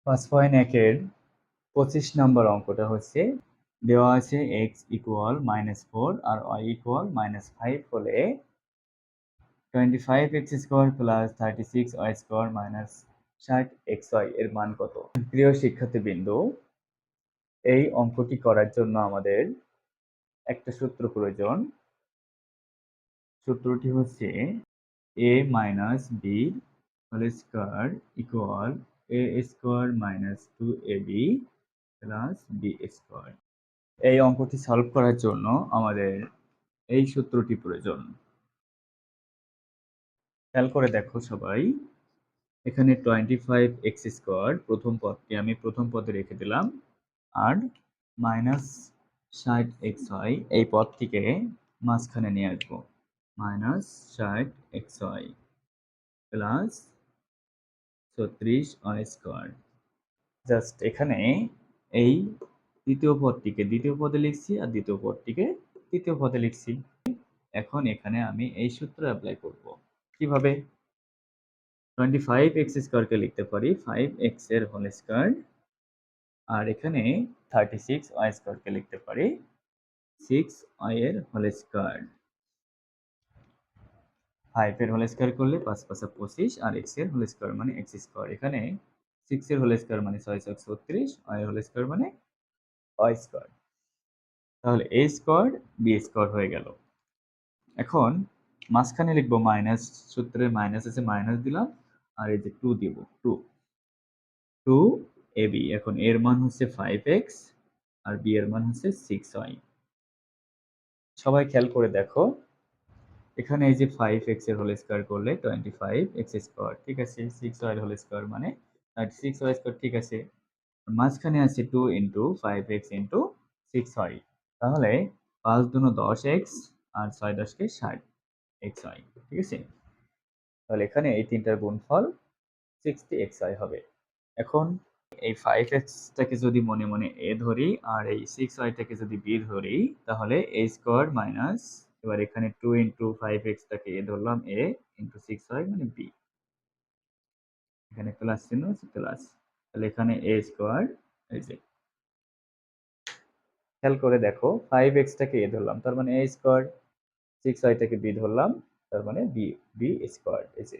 5.1-এর 25 নম্বর অঙ্কটা হচ্ছে দেওয়া আছে x ইকুয়াল -4 আর y ইকুয়াল -5 হলে 25x² plus 36y² minus 60xy এর মান কত? প্রিয় শিক্ষার্থীবৃন্দ, এই অঙ্কটি করার জন্য আমাদের একটা সূত্র প্রয়োজন। সূত্রটি হচ্ছে a minus b whole square equal a square minus 2ab plus b square. এই অঙ্কটি সলভ করার জন্য আমাদের এই সূত্রটি প্রয়োজন। খেয়াল করে দেখো সবাই, এখানে 25x² প্রথম পদটি আমি প্রথম পদে রেখে দিলাম, আর মাইনাস 60xy এই পদটিকে মাঝখানে নিয়ে আসবো, minus 60xy plus 36y²। Just এখানে এই তৃতীয় পদটিকে দ্বিতীয় পদে লিখছি আর দ্বিতীয় পদটিকে তৃতীয় পদে লিখছি। এখন এখানে আমি এই সূত্র অ্যাপ্লাই করব। কিভাবে? 25x² কে লিখতে পারি 5x এর হোল স্কয়ার, আর এখানে 36y² কে লিখতে পারি 6y এর হোল স্কয়ার। 5 এর হোল স্কয়ার করলে 5 5 25 আর x এর হোল স্কয়ার মানে x²। এখানে 6 এর হোল স্কয়ার মানে 6 6 36, y এর হোল স্কয়ার মানে y²। তাহলে a² b² হয়ে গেল। এখন মাঝখানে লিখবো মাইনাস, সূত্রে মাইনাস আছে মাইনাস দিলাম, আর এই যে 2 দিব, 2ab। এখন এর মান হচ্ছে 5x আর b এর মান হচ্ছে 6y। সবাই খেয়াল করে দেখো, এখানে এই যে 5x এর হোল স্কয়ার করলে 25x², ঠিক আছে, 6y এর হোল স্কয়ার মানে 36y², ঠিক আছে। মাঝখানে আছে 2 ইনটু 5x ইনটু 6y, তাহলে 5 দুনো 10x আর 6 10 কে 60xy, ঠিক আছে। তাহলে এখানে এই তিনটার গুণফল 60xy হবে। এখন এই 5x টাকে যদি মনে মনে a ধরি আর এই 6y টাকে যদি b ধরি, তাহলে a² মাইনাস, এবার এখানে 2 ইনটু 5x টাকে a ধরলাম, a ইনটু 6y মানে b, এখানে প্লাস চিহ্ন আছে প্লাস, তাহলে এখানে a², এই যে খেয়াল করে দেখো 5x টাকে a ধরলাম তার মানে a², 6y টাকে b ধরলাম তার মানে b², এই যে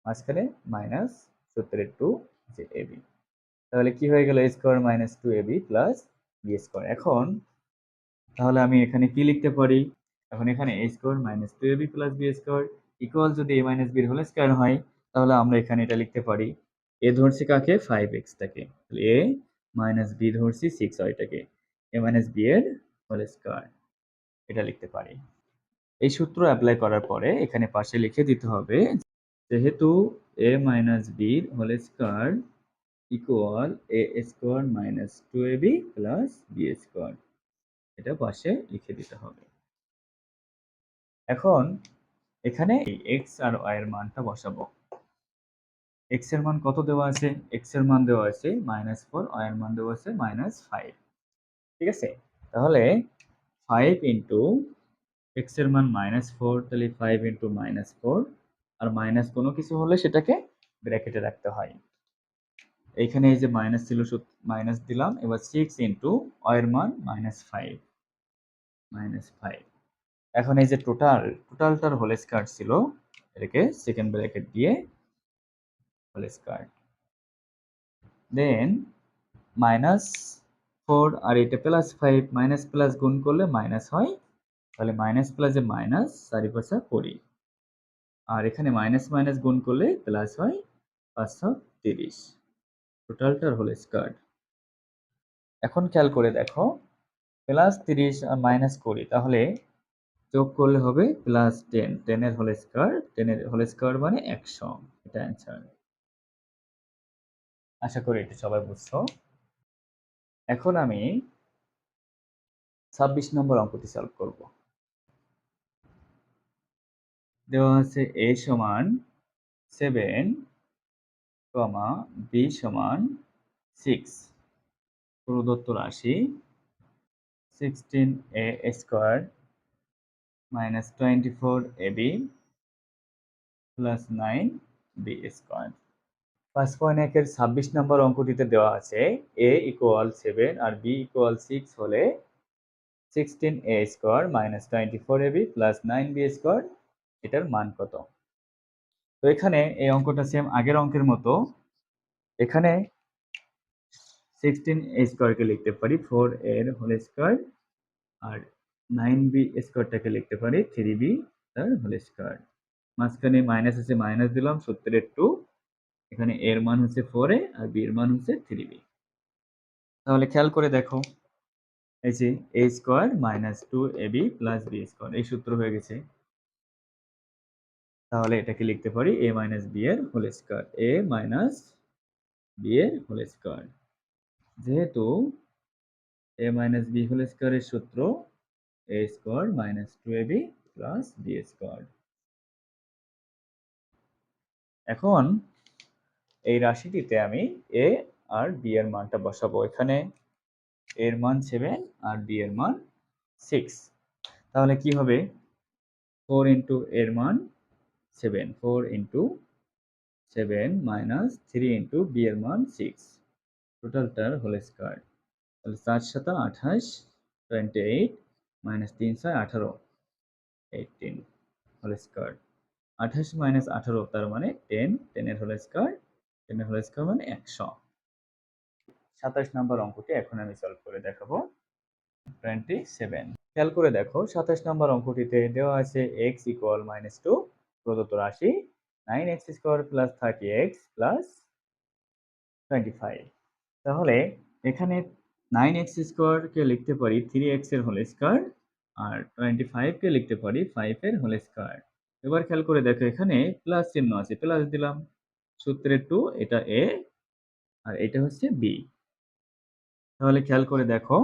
মাঝখানে মাইনাস সূত্রের 2, যে ab। তাহলে কি হয়ে গেল? a² minus 2ab plus b²। এখন তাহলে আমি এখানে কি লিখতে পারি? এখন এখানে a² minus 2ab plus b² equal যদি a মাইনাস b এর হোল স্কয়ার হয়, তাহলে আমরা এখানে এটা লিখতে পারি, a ধরছি কাকে? 5x টাকে, তাহলে a মাইনাস b ধরছি 6y টাকে, a মাইনাস b এর হোল স্কয়ার, এটা লিখতে পারি। এই সূত্র অ্যাপ্লাই করার পরে এখানে পাশে লিখে দিতে হবে, যেহেতু a মাইনাস b এর whole square equal a² minus 2ab plus b², এটা পাশে লিখে দিতে হবে। এখন এখানে x আর y এর মানটা বসাবো। x এর মান কত দেওয়া আছে? x এর মান দেওয়া আছে -4, y এর মান দেওয়া আছে -5, ঠিক আছে। তাহলে 5 ইনটু x এর মান -4, তাহলে 5 ইনটু -4, আর মাইনাস কোনো কিছু হলে সেটাকে ব্র্যাকেটে রাখতে হয়। এইখানে এই যে মাইনাস ছিল, মাইনাস দিলাম। এবার 6 ইনটু y এর মান -5। এখন এই যে টোটালটার হোল স্কয়ার ছিল, এটাকে সেকেন্ড ব্র্যাকেট দিয়ে হোল স্কয়ার, দেন -4 আর এটা +5, মাইনাস প্লাস গুণ করলে মাইনাস হয়, তাহলে মাইনাস প্লাসে মাইনাস, 4 × 5 = 20, আর এখানে মাইনাস মাইনাস গুণ করলে প্লাস হয়, 530, টোটালটার হোল স্কয়ার। এখন খেয়াল করে দেখো, +30 আর -20, তাহলে যোগ করলে হবে +10, 10 এর হোল স্কয়ার, 10 এর হোল স্কয়ার মানে 100, এটা অ্যান্সার। আশা করি এটা সবাই বুঝছো। এখন আমি 26 নম্বর অঙ্কটি সলভ করব। দেওয়া আছে a সমান 7, b সমান 6, প্রদত্ত রাশি 16a² minus 24ab plus 9b²। 5.1 এর 26 নম্বর অঙ্কটিতে দেওয়া আছে a = 7 আর b = 6 হলে 16a square minus 24ab plus 9b square এটার মান কত? তো এখানে এই অঙ্কটা সেম আগের অঙ্কের মতো। এখানে 16a স্কয়ারকে লিখতে পারি 4a এর হোল স্কয়ার আর 9b স্কয়ারটাকে লিখতে পারি 3b তার হোল স্কয়ার। মাঝখানে মাইনাস আছে, মাইনাস দিলাম, সূত্রের 2। এখানে a এর মান হচ্ছে 4a আর b এর মান হচ্ছে 3b। তাহলে খেয়াল করে দেখো, এই যে a square minus 2ab plus b square এই সূত্র হয়ে গেছে। তাহলে এটাকে লিখতে পারি a মাইনাস b এর whole square, a minus b এর হোল স্কয়ার। যেহেতু a মাইনাস b হোল স্কয়ারের সূত্র a square minus 2ab plus b square. এখন এই রাশিটিতে আমি a আর b এর মানটা বসাবো। এখানে a এর মান 7 আর b এর মান 6। তাহলে কি হবে? 4 ইন্টু a এর মান 7, 4 ইন্টু 7 মাইনাস 3 ইন্টু b এর মান 6, টোটালটার হোল স্কয়ার। তাহলে 4 7 28, 28 মাইনাস 3 6 18, 18 হোল স্কয়ার। 28 মাইনাস 18 তার মানে 10, 10 এর হোল স্কয়ার, 10 এর হোল স্কয়ার মানে 100। 27 নম্বর অঙ্কটি এখন আমি সলভ করে দেখাবো। 27 খেয়াল করে দেখো, 27 নম্বর অঙ্কটিতে দেওয়া আছে x = -2 প্রদত্ত রাশি 9x square plus 30x plus 25। তাহলে এখানে 9x স্কয়ার কে লিখতে পারি 3x এর হোল স্কয়ার আর 25 কে লিখতে পারি 5 এর হোল স্কয়ার। এবার খেয়াল করে দেখো, এখানে প্লাস চিহ্ন আছে, প্লাস দিলাম। সূত্রের 2 এটা a আর এটা হচ্ছে b। তাহলে খেয়াল করে দেখো,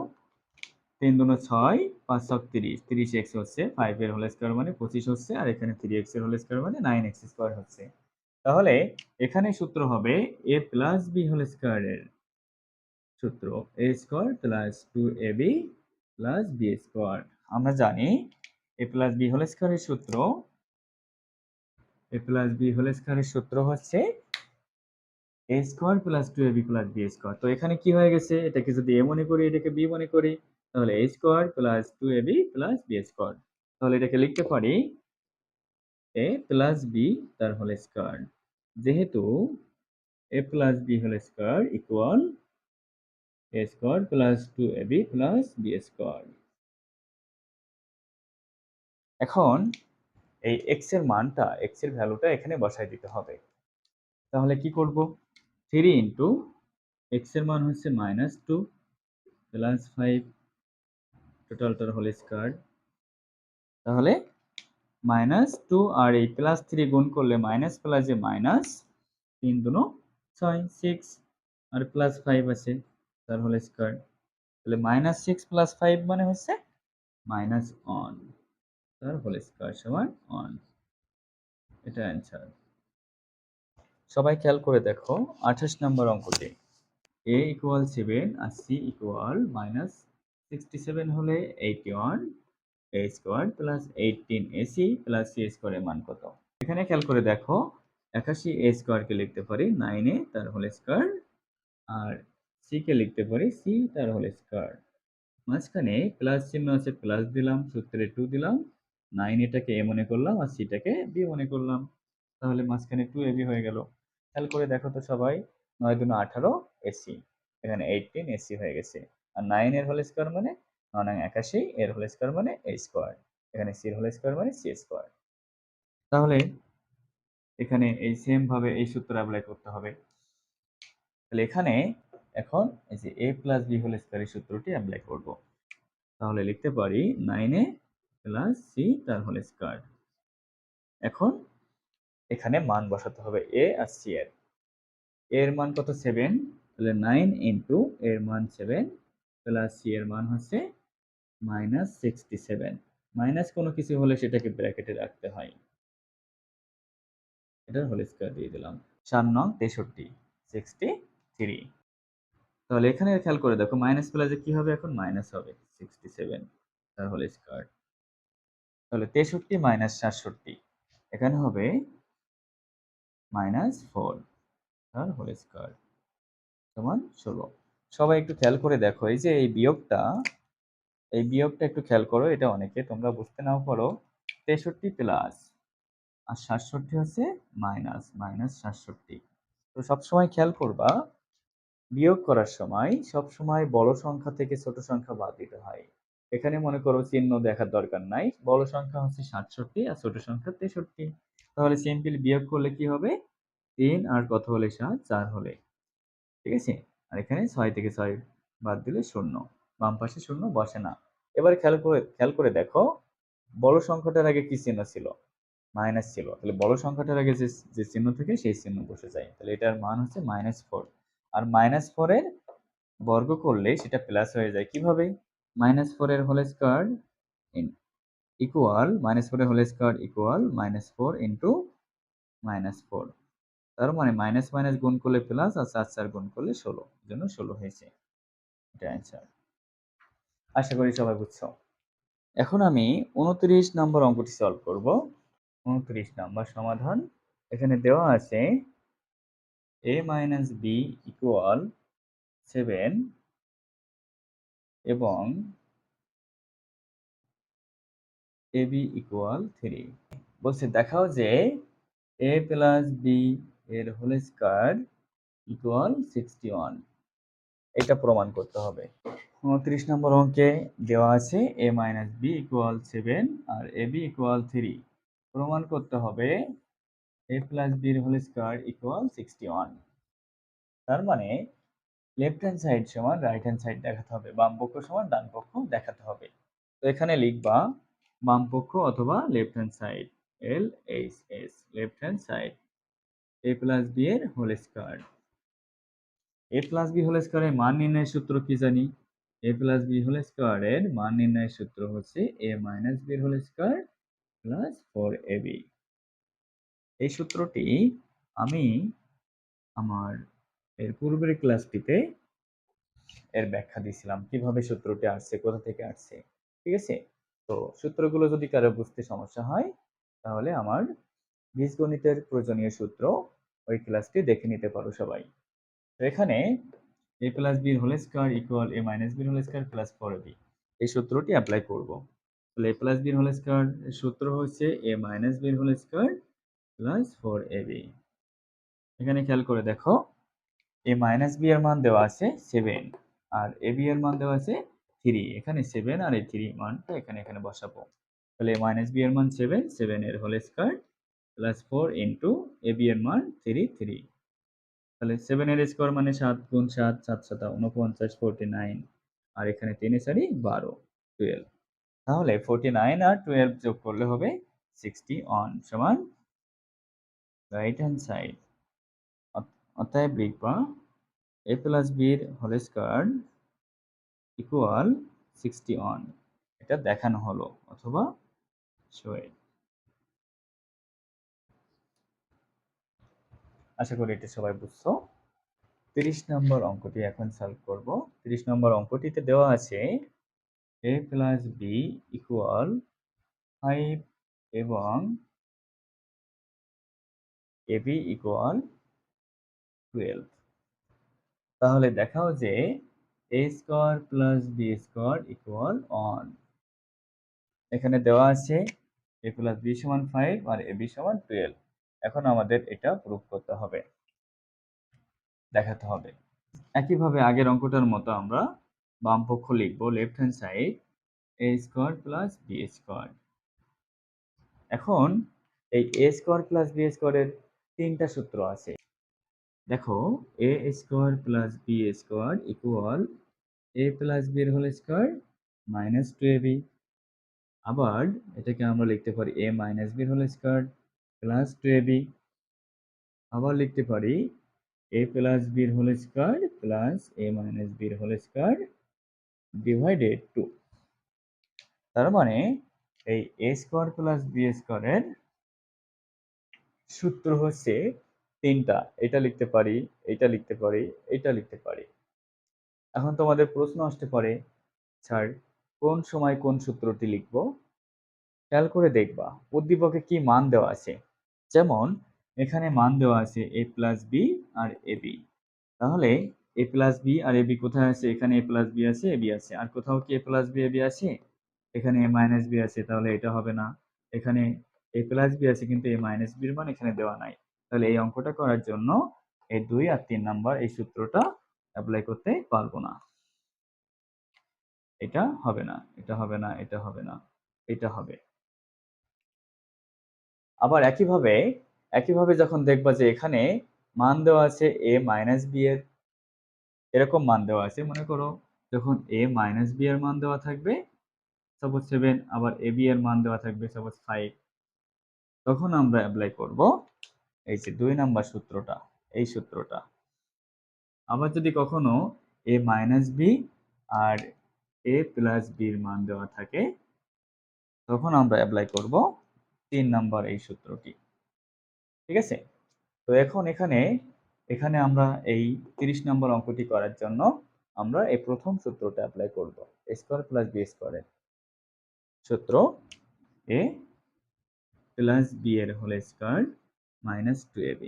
3 দুগুণ 6, 5 ছক 30, 30x হচ্ছে, 5 এর হোল স্কয়ার মানে 25 হচ্ছে, আর এখানে 3x এর হোল স্কয়ার মানে 9x স্কয়ার হচ্ছে। তাহলে এখানে সূত্র হবে a প্লাস b হোল স্কয়ারের সূত্র a square plus 2ab plus b square. আমরা জানি a প্লাস b হোল স্কয়ারের সূত্র, a প্লাস b হোল স্কয়ারের সূত্র হচ্ছে a square plus 2ab plus b square. তো এখানে কি হয়ে গেছে? এটাকে যদি a মনে করি, এটাকে b মনে করি, তাহলে a square plus 2ab plus b square. তাহলে এটাকে লিখতে পারি a প্লাস b তার হোল স্কয়ার। যেহেতু a plus b whole square equal a square plus 2ab plus b square. এখন এই x এর মানটা, x এর ভ্যালুটা এখানে বসাই দিতে হবে। তাহলে কি করব? 3 ইনটু x এর মান হচ্ছে -2 প্লাস 5 টোটালটার হোল স্কয়ার। তাহলে -2 আর এই +3 গুণ করলে মাইনাস প্লাসে মাইনাস, 3 দুনো 6, 6 আর +5 আছে তার হোল স্কয়ার। তাহলে -6 + 5 মানে হচ্ছে -1 তার হোল স্কয়ার সমান 1। এটা অ্যান্সার। সবাই খেয়াল করে দেখো 28 নম্বর অঙ্কটি। a = 7 আর c = -67 হলে 81 a square plus 18ac plus c স্কয়ারের মান কত? এখানে খেয়াল করে দেখো, 81 a স্কয়ারকে লিখতে পারি 9a তার হোল স্কয়ার আর c কে লিখতে পারি c তার হোল স্কয়ার। মাঝখানে প্লাস চিহ্ন আছে, প্লাস দিলাম, সূত্রে 2 দিলাম, 9 এটাকে a মনে করলাম আর c টাকে b মনে করলাম। তাহলে মাঝখানে 2ab হয়ে গেল। খেয়াল করে দেখো তো সবাই, 9 দুগুণ 18 ac, এখানে 18 ac হয়ে গেছে। আর 9 এর হোল স্কয়ার মানে 9 নং 81, এর হোল স্কয়ার মানে a স্কয়ার, এখানে c এর হোল স্কয়ার মানে c স্কয়ার। তাহলে এখানে এই সেম ভাবে এই সূত্র অ্যাপ্লাই করতে হবে। তাহলে এখানে এখন এই যে a প্লাস b হোল স্কয়ারের সূত্রটি অ্যাপ্লাই করব। তাহলে লিখতে পারি 9a প্লাস c তার হোল স্কয়ার। এখন এখানে মান বসাতে হবে a আর c এর। a এর মান কত? 7, তাহলে 9 ইনটু a এর মান 7 প্লাস c এর মান হচ্ছে -67। মাইনাস কোনো কিছু হলে সেটাকে ব্র্যাকেটে রাখতে হয়। এটার হোল স্কয়ার দিয়ে দিলাম। 4 নং 63, 63। তাহলে এখানে খেয়াল করে দেখো, মাইনাস প্লাসে কি হবে? এখন মাইনাস হবে 67 তার হোল স্কয়ার। তাহলে 63 মাইনাস 67, এখানে হবে -4। তার হোল স্কয়ার সমান 16। সবাই একটু খেয়াল করে দেখো, এই যে এই বিয়োগটা একটু খেয়াল করো, এটা অনেকে তোমরা বুঝতে নাও পারো। 63 প্লাস আর 67 হচ্ছে মাইনাস, মাইনাস 67। তো সবসময় খেয়াল করবা, বিয়োগ করার সময় সবসময় বড় সংখ্যা থেকে ছোট সংখ্যা বাদ দিতে হয়। এখানে মনে করো চিহ্ন দেখার দরকার নাই, বড় সংখ্যা হচ্ছে 67 আর ছোট সংখ্যা 63। তাহলে সিম্পল বিয়োগ করলে কি হবে, 3 আর কত হলে 7, 4 হলে, ঠিক আছে। আর এখানে 6 থেকে 6 বাদ দিলে 0, বাম পাশে 0 বসে না। এবার খেয়াল করে দেখো, বড় সংখ্যাটার আগে কি চিহ্ন ছিল, মাইনাস ছিল। তাহলে বড় সংখ্যাটার আগে যে যে চিহ্ন থাকে সেই চিহ্ন বসে যায়। তাহলে এটার মান হচ্ছে -4। আর -4 এর বর্গ করলে সেটা প্লাস হয়ে যায় কিভাবে, -4 এর হোল স্কয়ার ইকুয়াল -4 এর হোল স্কয়ার ইকুয়াল -4 ইন্টু -4। তার মানে মাইনাস মাইনাস গুণ করলে প্লাস, আর 4 4 গুণ করলে 16, এর জন্য 16 হয়েছে। এটা অ্যান্সার। আশা করি সবাই বুঝছো। এখন আমি 29 নম্বর অঙ্কটি সলভ করব। 29 নম্বর সমাধান। এখানে দেওয়া আছে a - b ইকুয়াল 7 এবং ab ইকুয়াল 3। বলছে দেখাও যে a প্লাস b এর হোল স্কয়ার ইকুয়াল 61। এটা প্রমাণ করতে হবে। 29 নম্বর অঙ্কে দেওয়া আছে a - b ইকুয়াল 7 আর ab ইকুয়াল 3। প্রমাণ করতে হবে a প্লাস b এর হোল স্কয়ার ইকুয়াল 61। তার মানে লেফট হ্যান্ড সাইড সমান রাইট হ্যান্ড সাইড দেখাতে হবে, বাম পক্ষ সমান ডান পক্ষ দেখাতে হবে। তো এখানে লিখবা বাম পক্ষ অথবা left hand side, LHS, left hand side a plus b এর whole square. a plus b whole স্কয়ারের মান নির্ণয়ের সূত্র কি জানি, a প্লাস b হোল স্কয়ারের মান নির্ণয়ের সূত্র হচ্ছে a মাইনাস b এর হোল স্কয়ার প্লাস 4ab। এই সূত্রটি আমি আমার এর পূর্বের ক্লাসটিতে এর ব্যাখ্যা দিয়েছিলাম, কিভাবে সূত্রটি আসছে, কোথা থেকে আসছে, ঠিক আছে। তো সূত্রগুলো যদি কারো বুঝতে সমস্যা হয় তাহলে আমার বীজগণিতের প্রয়োজনীয় সূত্র ওই ক্লাসটি দেখে নিতে পারো সবাই। তো এখানে a plus b whole square equal a minus b whole square plus 4ab, এই সূত্রটি অ্যাপ্লাই করব। তাহলে a plus b whole square এর সূত্র হচ্ছে a minus b whole square plus 4ab। এখানে খেয়াল করে দেখো, a মাইনাস b এর মান দেওয়া আছে 7 আর ab এর মান দেওয়া আছে 3। এখানে 7 আর এই 3 মানটা এখানে বসাবো। তাহলে a মাইনাস b এর মান 7, 7 এর whole square plus 4 into ab এর মান 3, 3। তাহলে 7 এর স্কয়ার মানে 7 গুণ 7, 7 7 49, 49 আর এখানে 3 এ 4 12, 12। তাহলে 49 আর 12 যোগ করলে হবে 61 সমান রাইট হ্যান্ড সাইড। অতএব লিখবা a প্লাস b এর হোল স্কয়ার ইকুয়াল 61। এটা দেখানো হলো অথবা শোয়ে। আশা করি এটা সবাই বুঝছো। 30 নম্বর অঙ্কটি এখন সলভ করব। 30 নম্বর অঙ্কটিতে দেওয়া আছে a প্লাস b ইকুয়াল 5 এবং ab ইকুয়াল 12। তাহলে দেখাও যে a square plus b square equal 1। এখানে দেওয়া আছে a প্লাস b সমান 5 আর ab সমান 12। এখন আমাদের এটা প্রুফ করতে হবে, দেখাতে হবে। একইভাবে আগের অঙ্কটার মতো আমরা বাম পক্ষ লিখব left hand side a square plus b square. এখন এই a স্কয়ার প্লাস b স্কয়ারের তিনটা সূত্র আছে। দেখো a square plus b square equal a plus b এর হোল স্কয়ার মাইনাস 2ab। আবার এটাকে আমরা লিখতে পারি a মাইনাস b এর হোল স্কয়ার প্লাস 2ab। আবার লিখতে পারি a প্লাস b এর whole square plus a minus b এর হোল স্কয়ার ডিভাইডেড 2। তার মানে এই a স্কয়ার প্লাস b স্কয়ারের সূত্র হচ্ছে তিনটা। এটা লিখতে পারি, এটা লিখতে পারি, এটা লিখতে পারি। এখন তোমাদের প্রশ্ন আসতে পারে, স্যার কোন সময় কোন সূত্রটি লিখব? খেয়াল করে দেখবা উদ্দীপকে কি মান দেওয়া আছে। যেমন এখানে মান দেওয়া আছে a প্লাস বি আর এ বি। তাহলে a প্লাস বি আর এ বি কোথায় আছে? এখানে a প্লাস বি আছে, এ বি আছে। আর কোথাও কি a plus b a b আছে? এখানে a মাইনাস বি আছে, তাহলে এটা হবে না। এখানে a প্লাস বি আছে কিন্তু a মাইনাস বির মান এখানে দেওয়া নাই। তাহলে এই অঙ্কটা করার জন্য এই 2 আর 3 নাম্বার এই সূত্রটা অ্যাপ্লাই করতে পারবো না। এটা হবে না, এটা হবে না, এটা হবে না, এটা হবে। আবার একইভাবে যখন দেখবা যে এখানে মান দেওয়া আছে a মাইনাস বি এর এরকম মান দেওয়া আছে, মনে করো যখন a মাইনাস বি এর মান দেওয়া থাকবে সাপোজ 7, আবার এ বি এর মান দেওয়া থাকবে সাপোজ 5, তখন আমরা অ্যাপ্লাই করব এই যে 2 নাম্বার সূত্রটা, এই সূত্রটা। আবার যদি কখনো a মাইনাস বি আর a প্লাস বি এর মান দেওয়া থাকে, তখন আমরা অ্যাপ্লাই করব 3 নাম্বার এই সূত্রটি। ঠিক আছে? তো এখন এখানে আমরা এই 30 নম্বর অঙ্কটি করার জন্য আমরা এই প্রথম সূত্রটা অ্যাপ্লাই করব, a স্কয়ার প্লাস বি স্কয়ারের সূত্র, a প্লাস বি এর হোল স্কয়ার মাইনাস 2ab।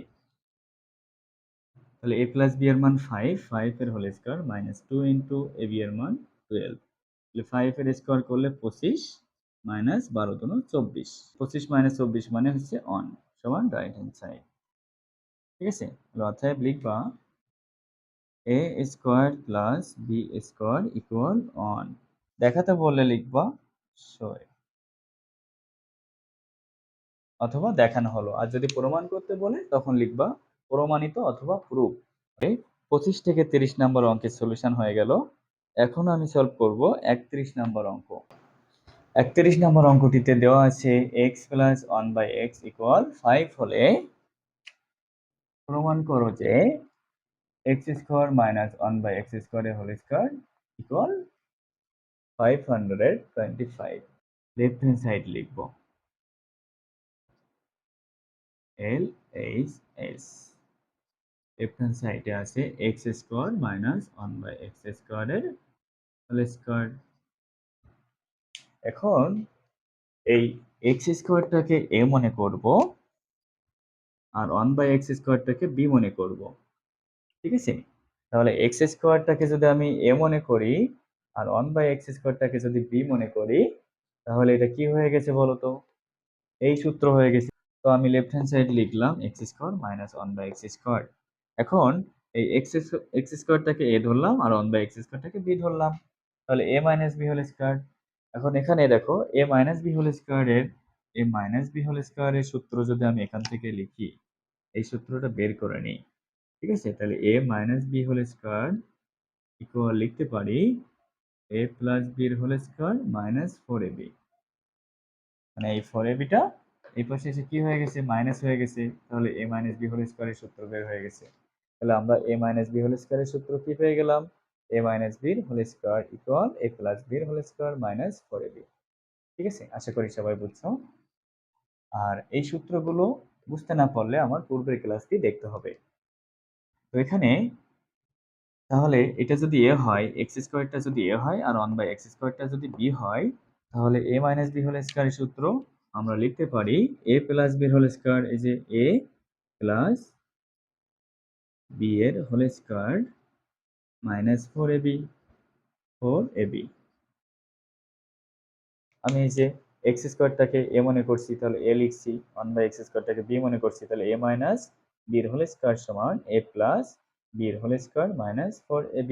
তাহলে a প্লাস বি এর মান 5 এর whole square minus 2 into a b এর মান 12। তাহলে 5 এর স্কয়ার করলে 25 মাইনাস 12 দুনো 24। 25 মাইনাস 24 মানে হচ্ছে 1 সমান রাইট হ্যান্ড সাইড। ঠিক আছে? তাহলে অতএব লিখবা a square plus b square equal 1। দেখাতে বললে লিখবা শো, অথবা দেখানো হলো। আর যদি প্রমাণ করতে বলে তখন লিখবা প্রমাণিত অথবা প্রুফ। 25 থেকে 30 নম্বর অঙ্কের সলিউশন হয়ে গেল। এখন আমি সলভ করব 31 নম্বর অঙ্ক। 31 নম্বর অঙ্কটিতে দেওয়া আছে x প্লাস 1/x ইকুয়াল 5 হলে প্রমাণ করো যে x স্কয়ার মাইনাস 1/x স্কয়ারের whole square equal 525। Left hand side লিখব LHS। লেফট হ্যান্ড সাইডে আছে x স্কয়ার মাইনাস 1/x স্কয়ারের হোল স্কয়ার। এখন এই x স্কয়ারটাকে a মনে করব আর 1/x স্কয়ারটাকে b মনে করব। ঠিক আছে? তাহলে x স্কয়ারটাকে যদি আমি a মনে করি আর 1/x স্কয়ারটাকে যদি b মনে করি, তাহলে এটা কি হয়ে গেছে বলো তো? এই সূত্র হয়ে গেছে। তো আমি লেফট হ্যান্ড সাইড লিখলাম x square minus 1/x square. এখন এই x স্কয়ারটাকে a ধরলাম আর 1/x স্কয়ারটাকে b ধরলাম। তাহলে a minus b whole square. এখন এখানে দেখো a মাইনাস b হোল স্কয়ারের সূত্র যদি আমি এখান থেকে লিখি, এই সূত্রটা বের করে নিই। ঠিক আছে? তাহলে a minus b whole square equal লিখতে পারি a প্লাস b এর হোল স্কয়ার মাইনাস 4ab। মানে এই 4ab টা এই পাশে এসে কি হয়ে গেছে? মাইনাস হয়ে গেছে। তাহলে a মাইনাস b হোল স্কয়ারের সূত্র বের হয়ে গেছে। তাহলে আমরা a মাইনাস b হোল স্কয়ারের সূত্র কি পেয়ে গেলাম? a মাইনাস b এর whole square equal a plus b এর হোল স্কয়ার মাইনাস 4ab। ঠিক আছে? আশা করি সবাই বুঝছো। আর এই সূত্রগুলো বুঝতে না পারলে আমার পূর্বের ক্লাসটি দেখতে হবে। তো এখানে তাহলে এটা যদি a হয়, x স্কয়ারটা যদি a হয় আর 1/x স্কয়ারটা যদি b হয়, তাহলে a মাইনাস b হোল স্কয়ারের সূত্র আমরা লিখতে পারি a প্লাস b এর হোল স্কয়ার, এই যে a প্লাস b এর হোল স্কয়ার মাইনাস 4ab। আমি এই যে x স্কয়ারটাকে a মনে করছি তাহলে a লিখছি, 1/x স্কয়ারটাকে b মনে করছি তাহলে a মাইনাস b এর হোল স্কয়ার সমান a প্লাস b এর হোল স্কয়ার মাইনাস 4ab।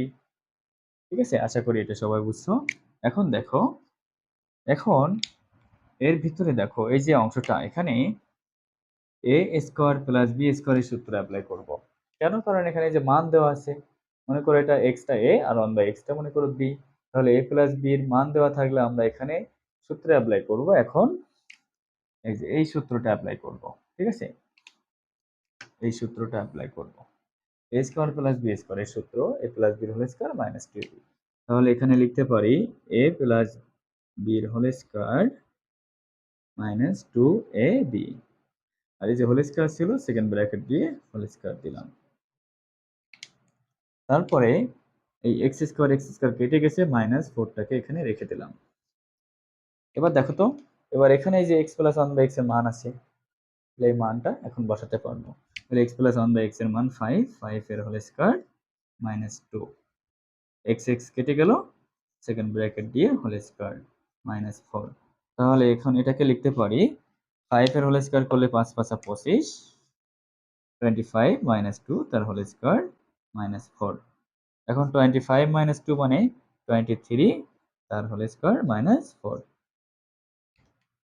ঠিক আছে? আশা করি এটা সবাই বুঝছো। এখন দেখো, এখন এর ভিতরে দেখো এই যে অংশটা, এখানে a স্কয়ার প্লাস b স্কয়ারের সূত্র অ্যাপ্লাই করব। কেন? কারণ এখানে যে মান দেওয়া আছে, মনে করো এটা x টা a আর 1/x টা মনে করো b। তাহলে a প্লাস b এর মান দেওয়া থাকলে আমরা এখানে সূত্র অ্যাপ্লাই করব। এখন এই যে এই সূত্রটা অ্যাপ্লাই করব। ঠিক আছে? এই সূত্রটা অ্যাপ্লাই করব। a স্কয়ার প্লাস b স্কয়ারের সূত্র a প্লাস b এর হোল স্কয়ার মাইনাস 2b। তাহলে এখানে লিখতে পারি a প্লাস b এর হোল স্কয়ার মাইনাস 2ab। আর এই যে হোল স্কয়ার ছিল সেকেন্ড ব্র্যাকেট দিয়ে হোল স্কয়ার দিলাম। তারপরে এই এক্স স্কয়ার কেটে গেছে, মাইনাস 4 টাকে এখানে রেখে দিলাম। এবার দেখো তো, এবার এখানে এই যে x প্লাস 1/x এর মান আছে, এই মানটা এখন বসাতে পারবো। তাহলে x প্লাস 1 বাই x এর মান 5, 5 এর whole square minus 2, x x কেটে গেল, সেকেন্ড ব্র্যাকেট দিয়ে হোল স্কয়ার মাইনাস 4। তাহলে এখন এটাকে লিখতে পারি 5 এর হোল স্কয়ার করলে 5 5 25, 25 মাইনাস 2 তার হোল স্কয়ার মাইনাস 4। এখন 25 মাইনাস 2 মানে 23 তার হোল স্কয়ার মাইনাস 4।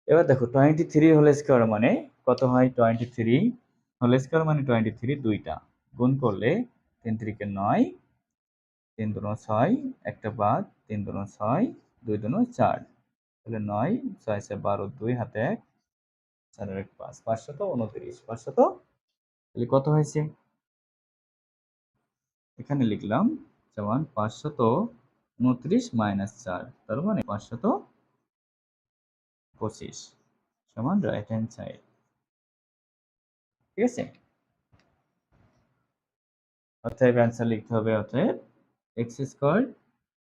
এবার দেখো 23 হোল স্কয়ার মানে কত হয়? 23 হোল স্কয়ার মানে 23 দুইটা গুণ করলে 3 3 কে 9, 3 2 6, একটা বাদ, 3 2 6, 2 2 4, তাহলে 9 6 6 12, 2 হাতে 1, 4 আর 1 5, 529, 500, তাহলে কত হয়েছে? এখানে লিখলাম সমান 529 মাইনাস 4, তার মানে 525 সমান রাইট হ্যান্ড সাইড। ঠিক আছে, অতএব অ্যান্সার লিখতে হবে, অতএব x square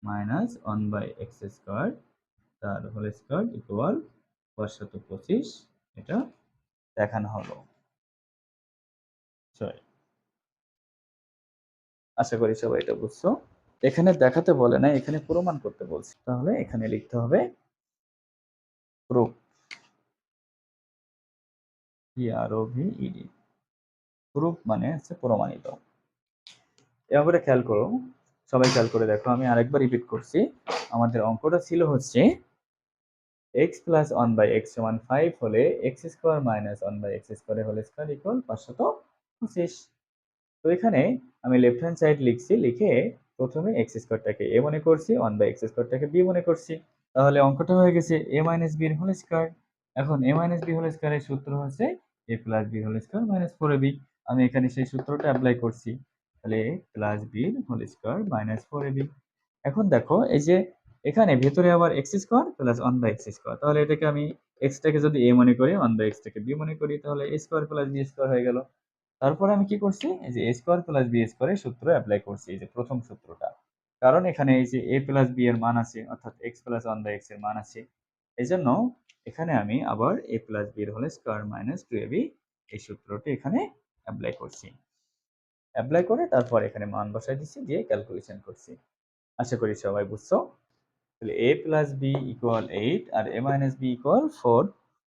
minus 1 by x square তার হোল স্কোয়ার ইকুয়াল 525, এটা দেখানো হলো। আশা করি সবাই এটা বুঝছো। এখানে দেখাতে বলে না, এখানে প্রমাণ করতে বলছি। তাহলে এখানে লিখতে হবে প্রুফ, PROVED, প্রুফ মানে হচ্ছে প্রমাণিত। এবারে খেয়াল করো, সবাই খেয়াল করে দেখো, আমি আরেকবার রিপিট করছি। আমাদের অঙ্কটা ছিল হচ্ছে x প্লাস 1 বাই x সমান 5 হলে x square minus 1 by x square whole square equal 525। তো এখানে আমি লেফট হ্যান্ড সাইড লিখছি, লিখে প্রথমে x স্কোয়ারটাকে a মনে করছি, 1 বাই x স্কোয়ারটাকে b মনে করছি। তাহলে অঙ্কটা হয়ে গেছে a মাইনাস b এর হোল স্কোয়ার। এখন a মাইনাস b হোল স্কোয়ারের সূত্র হচ্ছে a plus b whole square minus 4ab। আমি এখানে সেই সূত্রটা অ্যাপ্লাই করছি, তাহলে a plus b whole square minus 4ab। এখন দেখো এই যে এখানে ভেতরে আবার x square plus 1 by x square, তাহলে এটাকে আমি এক্সটাকে যদি a মনে করি, 1 বাই এক্সটাকে b মনে করি, তাহলে a square plus b square হয়ে গেল। তারপরে আমি কি করছি, এই যে a স্কোয়ার প্লাস b স্কোয়ারের সূত্র অ্যাপ্লাই করছি, এই যে প্রথম সূত্রটা। কারণ এখানে এই যে a প্লাস b এর মান আছে, অর্থাৎ x প্লাস 1 বাই x এর মান আছে, এই জন্য এখানে আমি আবার a প্লাস b এর হোল স্কোয়ার মাইনাস 2ab এই সূত্রটি এখানে অ্যাপ্লাই করছি। অ্যাপ্লাই করে তারপর এখানে মান বসাই দিচ্ছি, দিয়ে ক্যালকুলেশন করছি। আশা করি সবাই বুঝছো। তাহলে a প্লাস b ইকুয়াল 8 আর a মাইনাস b ইকুয়াল 4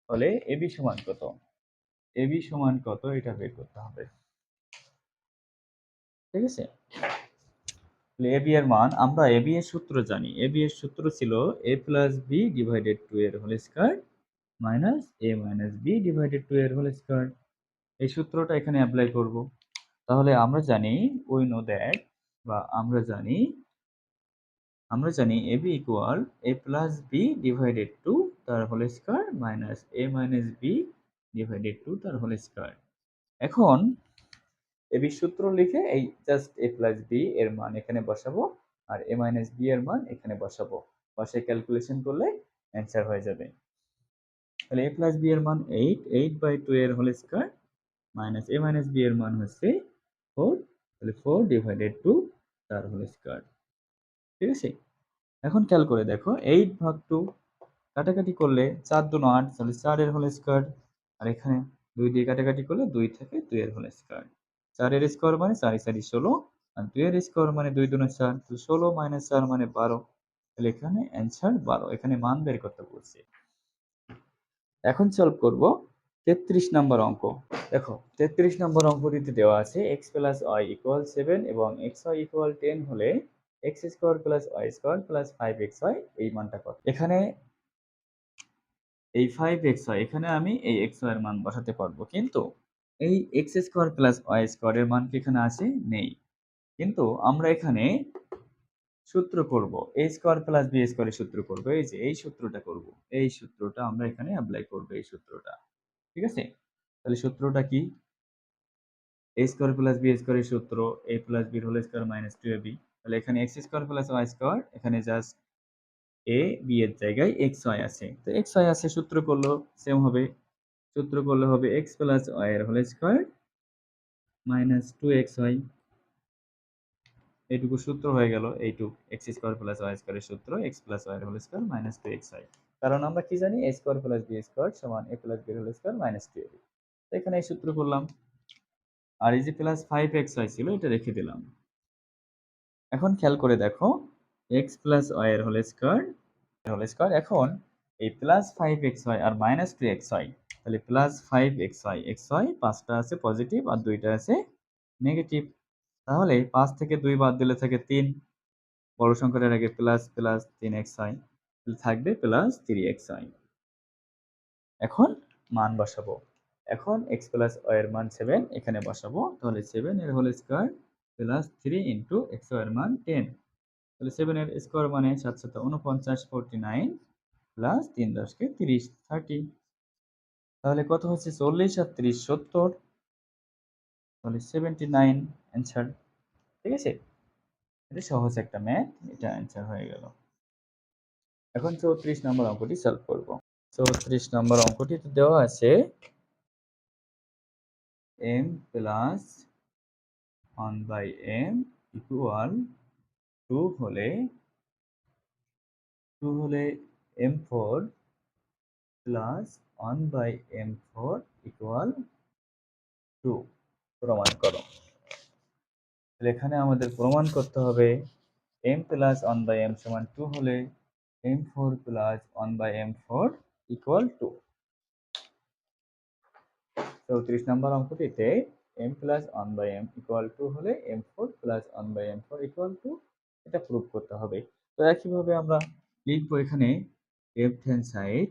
হলে ab সমান কত? ab সমান কত এটা বের করতে হবে। ঠিক আছে, তাহলে ab এর মান, আমরা ab এর সূত্র জানি। ab এর সূত্র ছিল a প্লাস b ডিভাইডেড 2 এর whole square minus a minus b divided 2 এর হোল স্কয়ার। এই সূত্রটা এখানে অ্যাপ্লাই করব। তাহলে আমরা জানি উই নো দ্যাট, বা আমরা জানি ab equal a plus b divided 2 তার whole square minus a minus b divided 2 তার হোল স্কয়ার। এখন ab সূত্র লিখে এই জাস্ট a প্লাস b এর মান এখানে বসাবো, আর a মাইনাস b এর মান এখানে বসাবো, বসে ক্যালকুলেশন করলে অ্যান্সার হয়ে যাবে। তাহলে a প্লাস b এর মান 8, 8 বাই 2 এর whole square minus a minus b এর মান হচ্ছে 4, তাহলে 4 ডিভাইডেড 2 তার হোল স্কয়ার। ঠিক আছে, এখন খেয়াল করে দেখো 8 ভাগ 2 কাটাকাটি করলে 4 2 8, তাহলে 4 এর হোল স্কয়ার, আর এখানে 2 দিয়ে কাটাকাটি করলে 2 থেকে 2 এর হোল স্কয়ার। 4 এর স্কয়ার মানে 4 4 16, আর 2 এর স্কয়ার মানে 2 2 4, তো 16 মাইনাস 4 মানে 12, তাহলে এখানে অ্যান্সার 12। এখানে মান বের করতে বলছি। এখন সলভ করব 33 নম্বর অঙ্ক। দেখো 33 নম্বর অঙ্কটিতে দেওয়া আছে x প্লাস y ইকুয়াল 7 এবং xy ইকুয়াল 10 হলে x square plus y square plus 5xy এই মানটা কত? এখানে এই 5xy, এখানে আমি এই xy এর মান বসাতে পারবো, কিন্তু এই x square plus y square এর মান কি এখানে আছে? নেই। কিন্তু আমরা এখানে সূত্র করব, a square plus b square এর সূত্র করব, এই যে এই সূত্রটা করব, এই সূত্রটা আমরা এখানে অ্যাপ্লাই করব, এই সূত্রটা। ঠিক আছে, তাহলে সূত্রটা কি? a square plus b square এর সূত্র a plus b whole square minus 2ab। তাহলে এখানে x square plus y square, এখানে জাস্ট a b এর জায়গায় xy আছে, তো xy আছে, সূত্র করলো সেম হবে। সূত্র করলে হবে x প্লাস y এর হোল স্কয়ার মাইনাস 2xy। এইটুকু সূত্র হয়ে গেল, এইটুক x square plus y square এর সূত্র x প্লাস y এর হোল স্কয়ার মাইনাস 2xy। কারণ আমরা কি জানি a square plus b square সমান a প্লাস b এর হোল স্কয়ার মাইনাস 2ab। এখানে এই সূত্র করলাম। আর এই যে প্লাস 5xy ছিল এটা রেখে দিলাম। এখন খেয়াল করে দেখো x প্লাস y এর হোল স্কয়ার। এখন এই প্লাস 5xy আর মাইনাস 2xy, তাহলে প্লাস 5xy xy 5টা আছে পজিটিভ আর 2টা আছে নেগেটিভ। তাহলে 5 থেকে 2 বাদ দিলে থাকে 3, বড় সংখ্যাটার আগে প্লাস প্লাস 3xy, তাহলে থাকবে প্লাস 3xy। এখন মান বসাবো। এখন x প্লাস y এর মান 7 এখানে বসাবো, তাহলে 7 এর whole square plus 3 into xy এর মান 10, তাহলে 7 এর স্কয়ার মানে 7 7 49 49 প্লাস 3 10 কে 30 30, তাহলে কত হচ্ছে 40 আর 30 70, তাহলে 79 অ্যানসার। ঠিক আছে, এটা সহজ একটা ম্যাথ, এটা অ্যানসার হয়ে গেল। এখন 34 নম্বর অঙ্কটি সলভ করব। 34 নম্বর অঙ্কটিতে দেওয়া আছে m প্লাস 1/m ইকুয়াল 2 হলে m4 প্লাস 1/m4 ইকুয়াল 2 প্রমাণ করো। তাহলে এখানে আমাদের প্রমাণ করতে হবে m প্লাস 1/m সমান 2 হলে m4 প্লাস 1/m4 ইকুয়াল 2। 34 নম্বর অঙ্কটিতে m প্লাস 1/m ইকুয়াল 2 হলে m4 প্লাস 1/m4 ইকুয়াল 2 এটা প্রুভ করতে হবে। তো একইভাবে আমরা লিখবো এখানে left hand side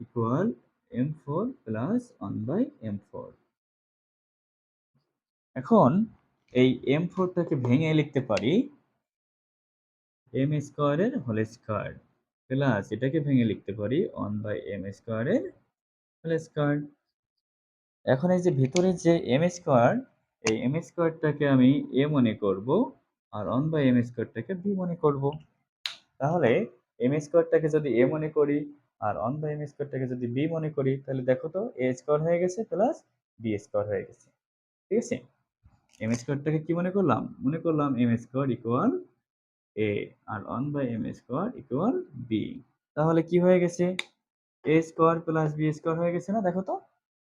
equal m4 plus 1/m4। এখন এই m4 টাকে ভেঙে লিখতে পারি m স্কয়ারের হোল স্কয়ার প্লাস এটাকে ভেঙে লিখতে পারি 1/m স্কয়ারের হোল স্কয়ার। এখন এই যে ভিতরে যে m স্কয়ার, এই m স্কয়ারটাকে আমি a মনে করব আর 1/m স্কয়ারটাকে b মনে করব। তাহলে m স্কয়ারটাকে যদি a মনে করি আর 1/m স্কয়ারটাকে যদি b মনে করি, তাহলে দেখো তো a স্কয়ার হয়ে গেছে প্লাস b স্কয়ার হয়ে গেছে। ঠিক আছে, m স্কয়ারটাকে কি মনে করলাম? মনে করলাম m স্কয়ার ইকুয়াল a আর 1/m স্কয়ার ইকুয়াল b। তাহলে কি হয়ে গেছে? a square plus b square হয়ে গেছে না? দেখো তো,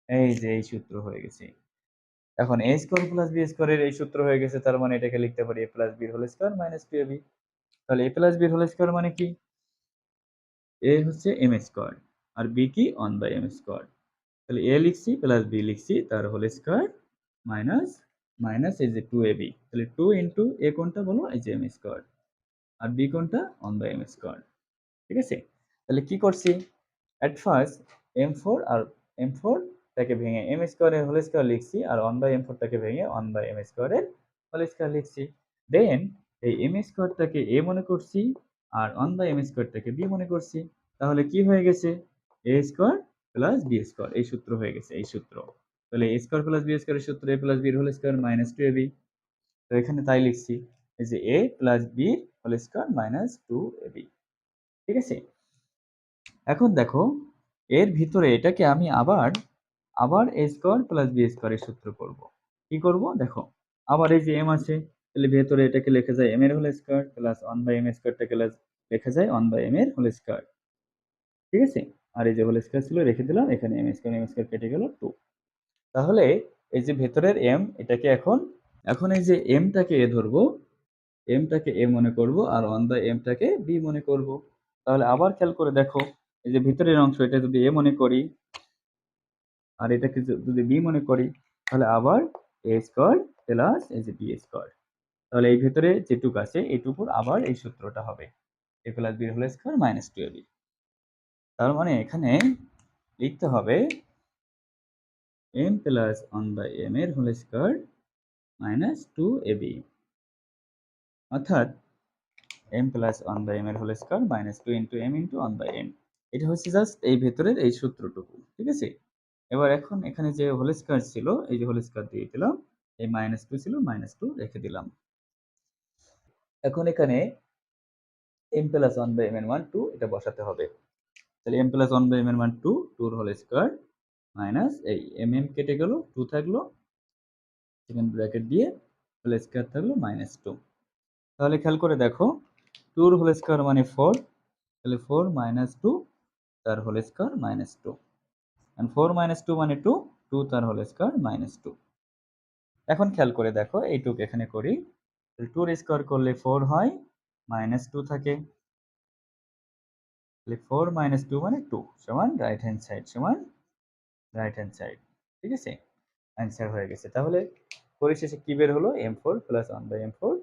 এই যে এই সূত্র হয়ে গেছে। এখন a স্কয়ার প্লাস b স্কয়ারের এই সূত্র হয়ে গেছে, তার মানে এটাকে লিখতে পারি a plus b whole square minus 2ab। তাহলে a plus b whole square মানে কি? a হচ্ছে m স্কয়ার আর b কি 1/m স্কয়ার। তাহলে a লিখছি প্লাস b লিখছি তার হোল স্কয়ার মাইনাস মাইনাস এই যে 2ab, তাহলে 2 ইনটু a কোনটা বলো? এই যে m স্কয়ার আর b কোনটা? 1/m square. ঠিক আছে, তাহলে কি করছি? At first m4 R m4 টাকে ভেঙে m স্কয়ারের হোল স্কয়ার লিখছি আর 1/m4 টাকে ভেঙে 1/m স্কয়ারের হোল স্কয়ার লিখছি। দেন এই m স্কয়ারটাকে a মনে করছি আর 1/m স্কয়ারটাকে b মনে করছি। তাহলে কি হয়ে গেছে? a square plus b square, এই সূত্র হয়ে গেছে, এই সূত্র। তাহলে a স্কয়ার প্লাস b স্কয়ারের সূত্র a প্লাস b এর হোল স্কয়ার মাইনাস 2ab। তো এখানে তাই লিখছি, এই যে a plus b whole square minus 2ab। ঠিক আছে, এখন দেখো এর ভিতরে এটাকে আমি আবার আবার a স্কয়ার প্লাস b স্কয়ারের সূত্র করব। কি করব? দেখো আবার এই যে m আছে, তাহলে ভেতরে এটাকে লেখা যায় m এর হোল স্কয়ার প্লাস 1/m স্কয়ারটাকে লেখা যায় 1/m এর হোল স্কয়ার। ঠিক আছে, আর এই যে হোল স্কয়ার ছিল রেখে দিলাম, এখানে m স্কয়ার কেটে গেল 2। তাহলে এই যে ভেতরের m এটাকে এখন এখন এই যে m টাকে a ধরবো, m টাকে a মনে করব আর 1/m টাকে b মনে করব। তাহলে আবার খেয়াল করে দেখো, এই যে ভিতরের অংশ এটা যদি a মনে করি আর এটাকে যদি b মনে করি, তাহলে আবার a স্কয়ার প্লাস এই যে b স্কয়ার। তাহলে এই ভিতরে যেটুকু আছে এইটুকুর আবার এই সূত্রটা হবে a plus b whole square minus 2ab। তার মানে এখানে লিখতে হবে m প্লাস 1/m এর হোল স্কয়ার মাইনাস 2ab, অর্থাৎ m প্লাস 1/m এর whole square minus 2 into m into 1/m। এটা হচ্ছে জাস্ট এই ভেতরের এই সূত্রটুকু। ঠিক আছে, এবার এখন এখানে যে হোল স্কয়ার ছিল এই যে হোল স্কয়ার দিয়ে দিলাম, এই মাইনাস 2 ছিল মাইনাস 2 রেখে দিলাম। এখন এখানে m প্লাস 1/m এর মান 2 এটা বসাতে হবে। তাহলে m প্লাস 1/m এর মান 2, 2 এর হোল স্কয়ার মাইনাস এই m কেটে গেল 2 থাকলো, সেকেন্ড ব্র্যাকেট দিয়ে হোল স্কয়ার থাকলো মাইনাস 2। তাহলে খেয়াল করে দেখো 2 এর হোল স্কয়ার মানে 4, তাহলে 4 মাইনাস 2 তার whole square minus 2। and 4 minus 2 মানে 2, 2 তার হোল স্কয়ার মাইনাস 2। এখন খেয়াল করে দেখো এইটুকু এখানে করি, 2 এর স্কয়ার করলে 4 হয়, মাইনাস 2 থাকে, তাহলে 4 মাইনাস 2 মানে 2 সমান রাইট হ্যান্ড সাইড সমান রাইট হ্যান্ড সাইড। ঠিক আছে, অ্যান্সার হয়ে গেছে। তাহলে পরিশেষে কি বের হলো, m4 প্লাস 1/m4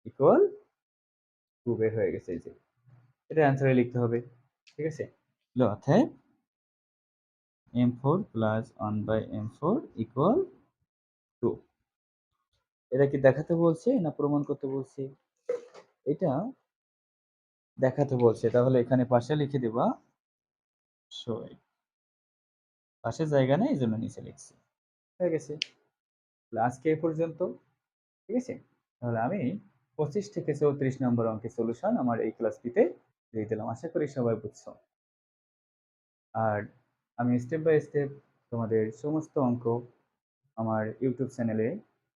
ইকুয়াল 2 বের হয়ে গেছে। এই যে এটা অ্যান্সারে লিখতে হবে। ঠিক আছে, অতএব m4 প্লাস 1/m4 ইকুয়াল 2। এটা কি দেখাতে বলছে না প্রমাণ করতে বলছে? এটা দেখাতে বলছে, তাহলে এখানে পাশে লিখে দিবা শো। পাশে জায়গা নেই, এই জন্য নিচে লিখছি। হয়ে গেছে, আজকে এ পর্যন্ত। ঠিক আছে, তাহলে আমি 25 থেকে 34 নম্বর অঙ্কের সলিউশন আমার এই ক্লাসটিতে দিয়ে দিলাম। আশা করি সবাই বুঝছো। আর আমি স্টেপ বাই স্টেপ তোমাদের সমস্ত অঙ্ক আমার ইউটিউব চ্যানেলে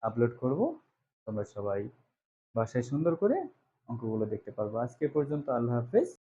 আপলোড করব। তোমরা সবাই বাসায় সুন্দর করে অঙ্কগুলো দেখতে পারবো। আজকে পর্যন্ত, আল্লাহ হাফেজ।